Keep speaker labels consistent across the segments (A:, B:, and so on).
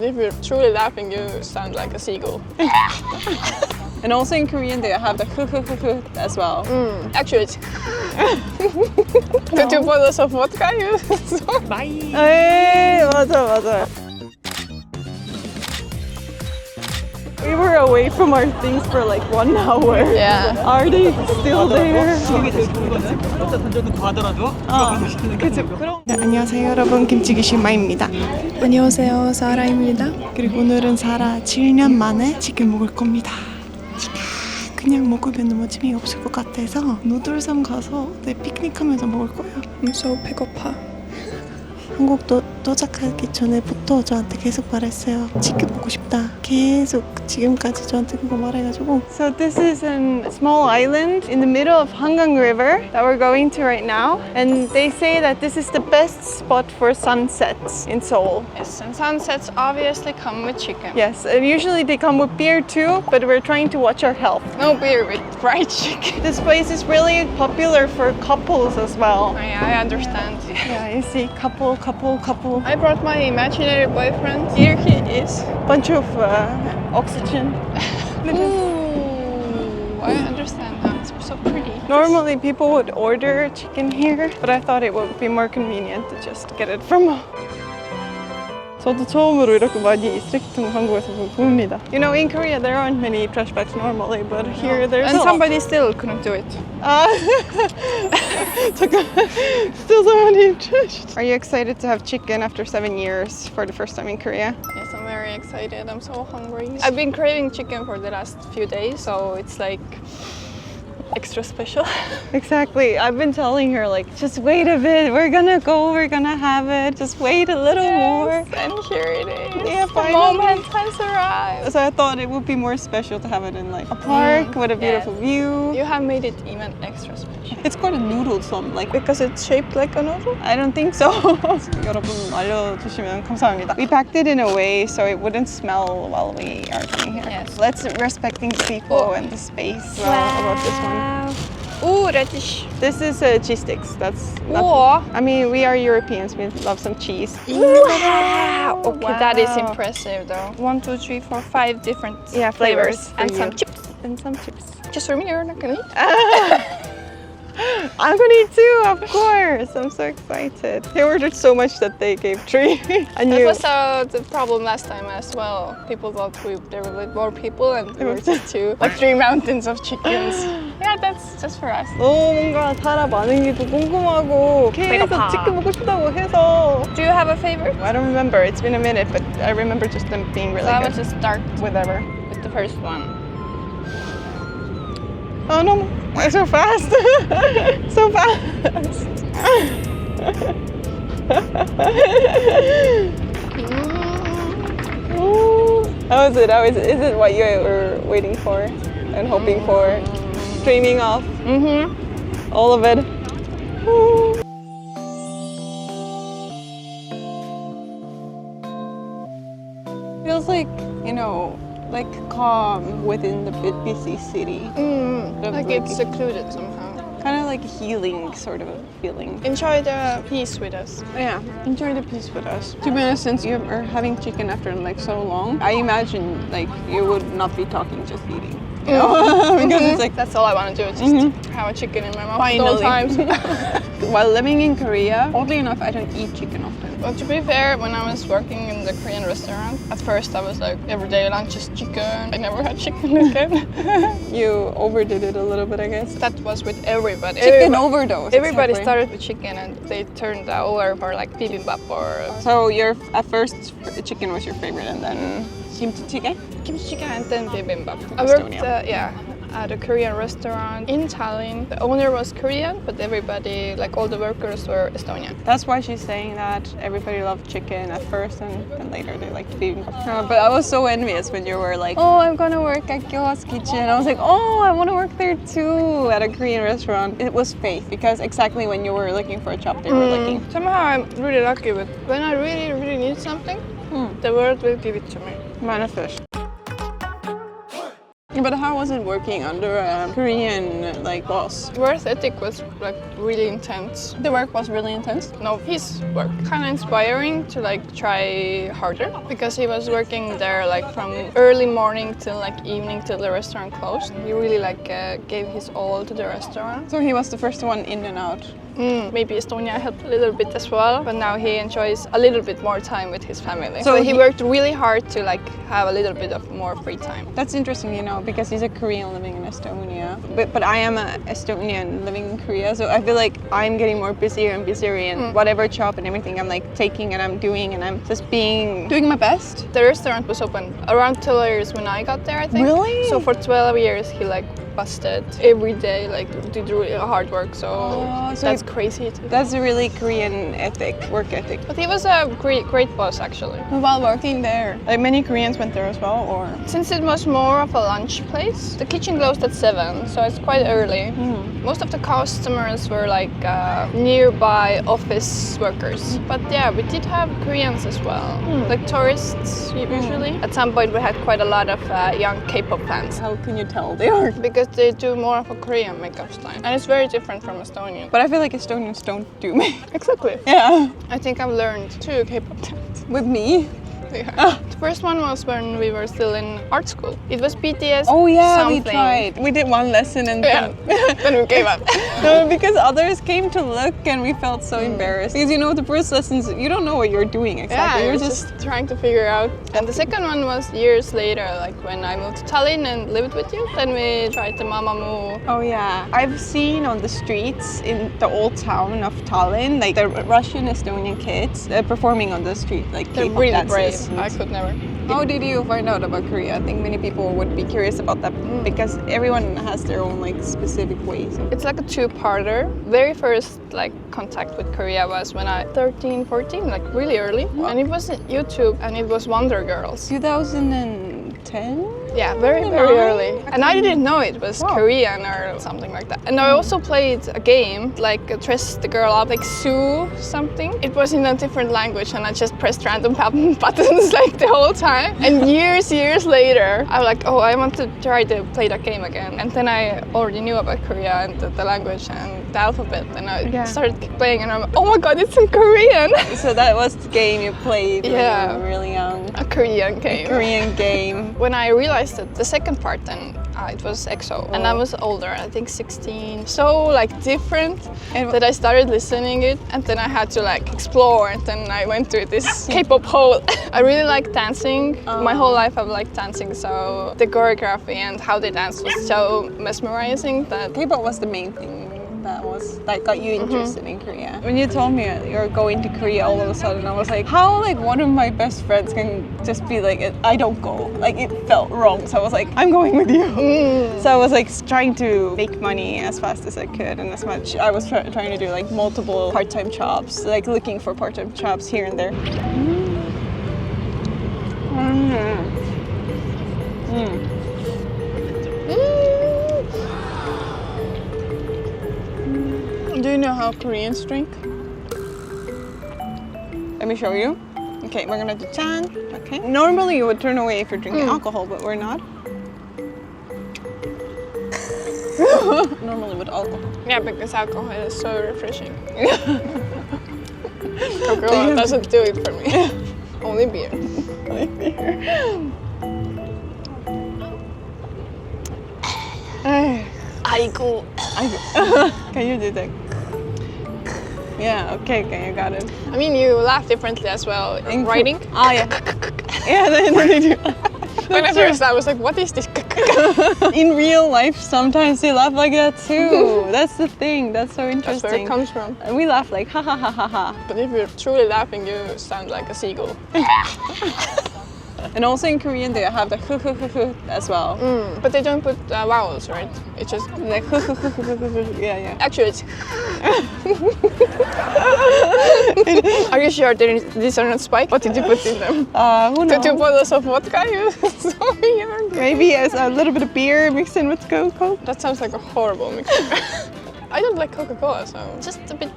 A: If you're truly laughing, you sound like a seagull.
B: And also in Korean, they have the as well.
A: Actually, it's... The 2 bottles of vodka you saw.
B: 에이, 맞아. We were away from our things for like 1 hour.
A: Yeah.
B: Are they still there?
C: 네, 안녕하세요 여러분, 김치기신마입니다.
D: 안녕하세요, 사랑입니다.
C: 그리고 오늘은 사라 7년 만에 치킨 먹을 겁니다. 그냥 먹으면 너무 재미없을 것 같아서 노들섬 가서 피크닉하면서 먹을 거예요.
D: 엄청 배고파.
C: 한국 도착하기 전에부터 저한테 계속 말했어요. 치킨 먹고 싶다. 계속 지금까지 저한테 그거 말해가지고. So this is a small island in the middle of Hangang River that we're going to right now. And they say that this is the best spot for sunsets in Seoul.
A: Yes, and sunsets obviously come with chicken.
C: Yes, and usually they come with beer too, but we're trying to watch our health.
A: No beer with fried chicken.
C: This place is really popular for couples as well.
A: I understand.
C: Yeah, you see couple.
A: I brought my imaginary boyfriend. Here he is.
C: Bunch of oxygen.
A: Ooh, I understand now. It's so pretty.
C: Normally people would order chicken here, but I thought it would be more convenient to just get it from home. 저도 처음으로 이렇게 많이 쓰레기통 한국에서 봅니다. You know, in Korea there aren't many trash bags normally, but here there's
A: And
C: a lot.
A: somebody still couldn't do it.
C: 잠깐, still somebody trashed. Are you excited to have chicken after 7 years for the first time in Korea?
A: Yes, I'm very excited. I'm so hungry. I've been craving chicken for the last few days, so it's like extra special.
C: Exactly. I've been telling her like, just wait a bit. We're gonna have it. Just wait a little more.
A: And here it is.
C: Yeah,
A: the
C: finally.
A: moment has arrived.
C: So I thought it would be more special to have it in like a park with a beautiful view.
A: You have made it even extra special.
C: It's called a noodlesome, like
A: Because it's shaped like a noodle?
C: I don't think so. 여러분 알려주시면 감사합니다. We packed it in a way so it wouldn't smell while we are coming here.
A: Yes.
C: Let's respecting the people and the space about this one.
A: Ooh, radish.
C: This is cheese sticks. That's
A: Wow.
C: I mean, we are Europeans. We love some cheese.
A: Wow. Okay,
C: Wow.
A: that is impressive though. 1, 2, 3, 4, 5 different
C: flavors
A: and
C: for
A: some
C: you.
A: chips.
C: And some chips.
A: Just for me, you're not gonna eat?
C: I'm gonna eat too, of course. I'm so excited. They ordered so much that they gave 3. I
A: That
C: knew.
A: was the problem last time as well. People thought there were like more people and we were just 2. Like 3 mountains of chickens. Yeah, that's just for us.
C: 너무 뭔가 사라 반응이 더 궁금하고 계속
A: 배고파.
C: 치킨 먹고 싶다고 해서.
A: Do you have a favorite?
C: I don't remember. It's been a minute, but I remember just them being really
A: So I
C: good.
A: will just start
C: Whatever.
A: with the first one.
C: Oh no! So fast! So fast! How is it? Is it what you were waiting for and hoping for? Dreaming of?
A: Mm-hmm.
C: All of it? Feels like, you know, like calm within the busy city.
A: Like it's secluded somehow.
C: Kind of like healing sort of a feeling.
A: Enjoy the peace with us.
C: Yeah, enjoy the peace with us. To be honest, since you are having chicken after like so long, I imagine like you would not be talking, just eating. You know? Because it's like
A: That's all I want to do, just have a chicken in my mouth at all times.
C: while living in Korea, oddly enough, I don't eat chicken often.
A: Well, to be fair, when I was working in the Korean restaurant, at first I was like, everyday lunch is chicken. I never had chicken again.
C: You overdid it a little bit, I guess.
A: That was with everybody.
C: Chicken overdose.
A: Everybody
C: exactly.
A: started with chicken and they turned that over for like bibimbap or
C: So your at first chicken was your favorite, and then kimchi chicken.
A: kimchi chicken and then bibimbap. I worked,
C: Estonia.
A: at a Korean restaurant in Tallinn. The owner was Korean, but everybody, like all the workers, were Estonian.
C: That's why she's saying that everybody loved chicken at first, and then later they liked bibimbap. But I was so envious when you were like, oh, I'm gonna work at Gyo's Kitchen. I was like, oh, I want to work there too at a Korean restaurant. It was faith, because exactly when you were looking for a job, they were looking.
A: Somehow I'm really lucky, but when I really, really need something, the world will give it to me.
C: Manifest.
B: But how was it working under a Korean like boss?
A: Work ethic was like really intense.
B: The work was really intense.
A: No, his work kind of inspiring to like try harder because he was working there like from early morning till like evening till the restaurant closed. He really like gave his all to the restaurant.
B: So he was the first one in and out.
A: Maybe Estonia helped a little bit as well, but now he enjoys a little bit more time with his family.
B: So
A: So he worked really hard to like have a little bit of more free time.
B: That's interesting, you know, because he's a Korean living in Estonia. But I am an Estonian living in Korea, so I feel like I'm getting more busier and busier in whatever job and everything I'm like taking and I'm doing, and I'm just doing my best.
A: The restaurant was open around 12 years when I got there, I think.
B: Really?
A: So for 12 years he like busted every day, like did really hard work. So
B: so
A: that's crazy too.
B: That's a really Korean work ethic.
A: But he was a great boss actually.
B: While working there, like many Koreans went there as well, or?
A: Since it was more of a lunch place, the kitchen closed at 7, so it's quite early. Most of the customers were like nearby office workers. But yeah, we did have Koreans as well, like tourists usually. At some point we had quite a lot of young K-pop fans.
B: How can you tell they are?
A: Because they do more of a Korean makeup style. And it's very different from Estonian.
B: But I feel like Estonians don't do me.
A: Exactly.
B: Yeah.
A: I think I've learned 2 K-pop dances.
B: With me?
A: Yeah. The first one was when we were still in art school. It was BTS
B: Oh yeah,
A: something.
B: we tried. We did one lesson and
A: Yeah. Then we gave up.
B: No, because others came to look and we felt so embarrassed. Because you know, the first lessons, you don't know what you're doing exactly.
A: Yeah,
B: You're
A: you're just trying to figure out. And the second one was years later, like when I moved to Tallinn and lived with you. Then we tried the Mamamoo.
B: Oh yeah. I've seen on the streets in the old town of Tallinn, like the Russian Estonian kids performing on the street, like
A: They're
B: K-pop
A: really
B: dances.
A: brave. I could never.
B: How did you find out about Korea? I think many people would be curious about that because everyone has their own like specific ways.
A: It's like a 2-parter. Very first like contact with Korea was when I 13, 14, like really early. And it was YouTube and it was Wonder Girls.
B: 2010?
A: Yeah, very early. And I didn't know it was Korean or something like that. And I also played a game, like dress the girl up, like Sue something. It was in a different language and I just pressed random buttons like the whole time. And years later, I was like, oh, I want to try to play that game again. And then I already knew about Korea and the language and the alphabet. And I started playing and I'm like, oh my God, it's in Korean.
B: So that was the game you played when
A: Yeah.
B: you were really young.
A: A Korean game.
B: Korean game.
A: When I realized that the second part, then it was EXO, and I was older, I think 16. So like different that I started listening it, and then I had to like explore, and then I went to this K-pop hole. I really like dancing. My whole life I've liked dancing, so the choreography and how they dance was so mesmerizing that
B: K-pop was the main thing that got you interested in Korea. When you told me you're going to Korea all of a sudden, I was like, how like one of my best friends can just be like, I don't go. Like it felt wrong. So I was like, I'm going with you. So I was like trying to make money as fast as I could and as much. I was trying to do like multiple part-time jobs, like looking for part-time jobs here and there. Do you know how Koreans drink? Let me show you. Okay, we're gonna do chan. Okay. Normally you would turn away if you're drinking alcohol, but we're not. Normally with alcohol.
A: yeah, because alcohol is so refreshing. Coca-Cola doesn't do it for me. Only beer. Aigu.
B: Can you do that? Yeah, okay, you got it.
A: I mean, you laugh differently as well. In writing.
B: Ah, yeah. Yeah, they do.
A: When I first I was like, what is this?
B: In real life, sometimes they laugh like that too. That's the thing. That's so interesting.
A: That's where it comes from.
B: And we laugh like ha ha ha ha ha.
A: But if you're truly laughing, you sound like a seagull.
B: And also in Korean, they have the as well.
A: But they don't put vowels, right? It's just
B: Like yeah.
A: actually it's. Are you sure these are not spiked? What did you put in them?
B: Who knows?
A: 2 bottles of vodka? So weird.
B: Maybe as a little bit of beer mixed in with Coke.
A: That sounds like a horrible mixture. I don't like Coca-Cola, so just a bit.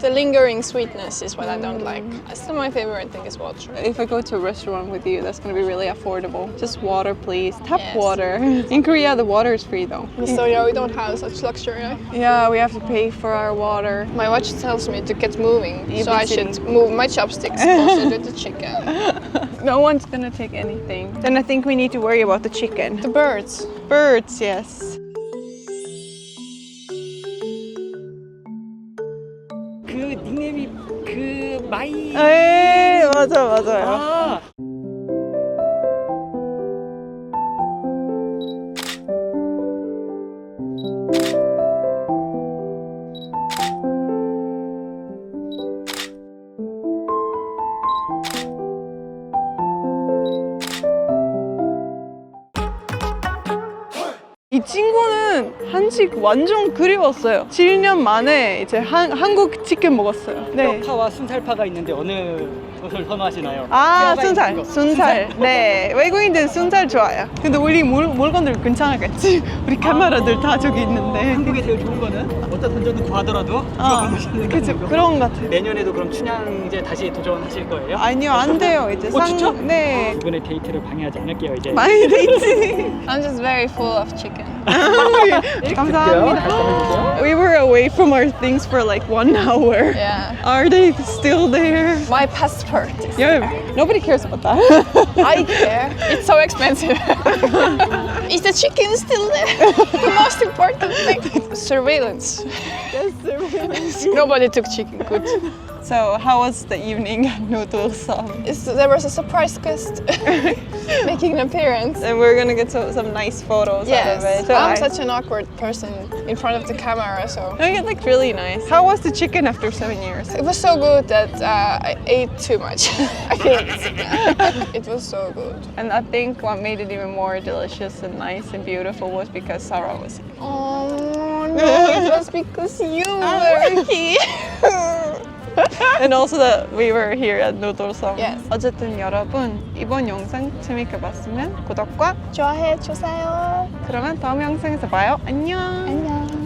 A: The lingering sweetness is what I don't like. Still, my favorite thing is water.
B: If I go to a restaurant with you, that's gonna be really affordable. Just water, please. Tap
A: Yes.
B: water. In Korea, the water is free though.
A: In Estonia, we don't have such luxury.
B: Yeah, we have to pay for our water.
A: My watch tells me to get moving,
B: You've
A: so
B: been
A: I
B: sitting.
A: should move my chopsticks closer to the chicken.
B: No one's gonna take anything. Then I think we need to worry about the chicken.
A: The birds.
B: Birds, yes.
E: 그 닉네임이 그 마이.
B: 에이, 맞아요.
E: 아.
B: 이 친구는 한식 완전 그리웠어요. 7년 만에 이제 한국 치킨 먹었어요. 네.
E: 뼈파와 순살파가 있는데 어느 것을 선호하시나요?
B: 아,
E: 뼈가 있는 거.
B: 순살. 네, 외국인들 순살 좋아요. 근데 우리 물건들 괜찮겠지? 우리 카메라들 다 저기 있는데.
E: 한국에 제일 좋은 거는 어디다 던져도 구하더라도
B: 그치, 그런 것 같아요.
E: 내년에도 그럼 춘향제 다시 도전하실 거예요?
B: 아니요, 안 돼요. 이제
E: 진짜?
B: 네.
E: 두 분의 데이트를 방해하지 않을게요 이제.
B: 많이 돼 있지.
A: I'm just very full of chicken.
B: 감사합니다.
E: 말씀해주세요.
B: We were away from our things for like 1 hour.
A: Yeah.
B: Are they still there?
A: My passport.
B: Yeah, nobody cares about that.
A: I care. It's so expensive. Is the chicken still there? The most important thing. Surveillance.
B: Yes, surveillance.
A: Nobody took chicken. Good.
B: So, how was the evening at No들섬?
A: There was a surprise guest making an appearance.
B: And we're gonna get some nice photos out
A: Yes,
B: of it. So
A: I'm such an awkward person in front of the camera, so
B: No, it looked really nice. How was the chicken after 7 years?
A: it was so good that I ate too much. I feel sick now. It was so good.
B: And I think what made it even more delicious and nice and beautiful was because Sarah was here.
A: Oh no, it was because you were here.
B: And also that we were here at 노들섬.
A: Yes.
B: 어쨌든 여러분, 이번 영상 재밌게 봤으면 구독과
A: 좋아해 주세요.
B: 그러면 다음 영상에서 봐요. 안녕.
A: 안녕.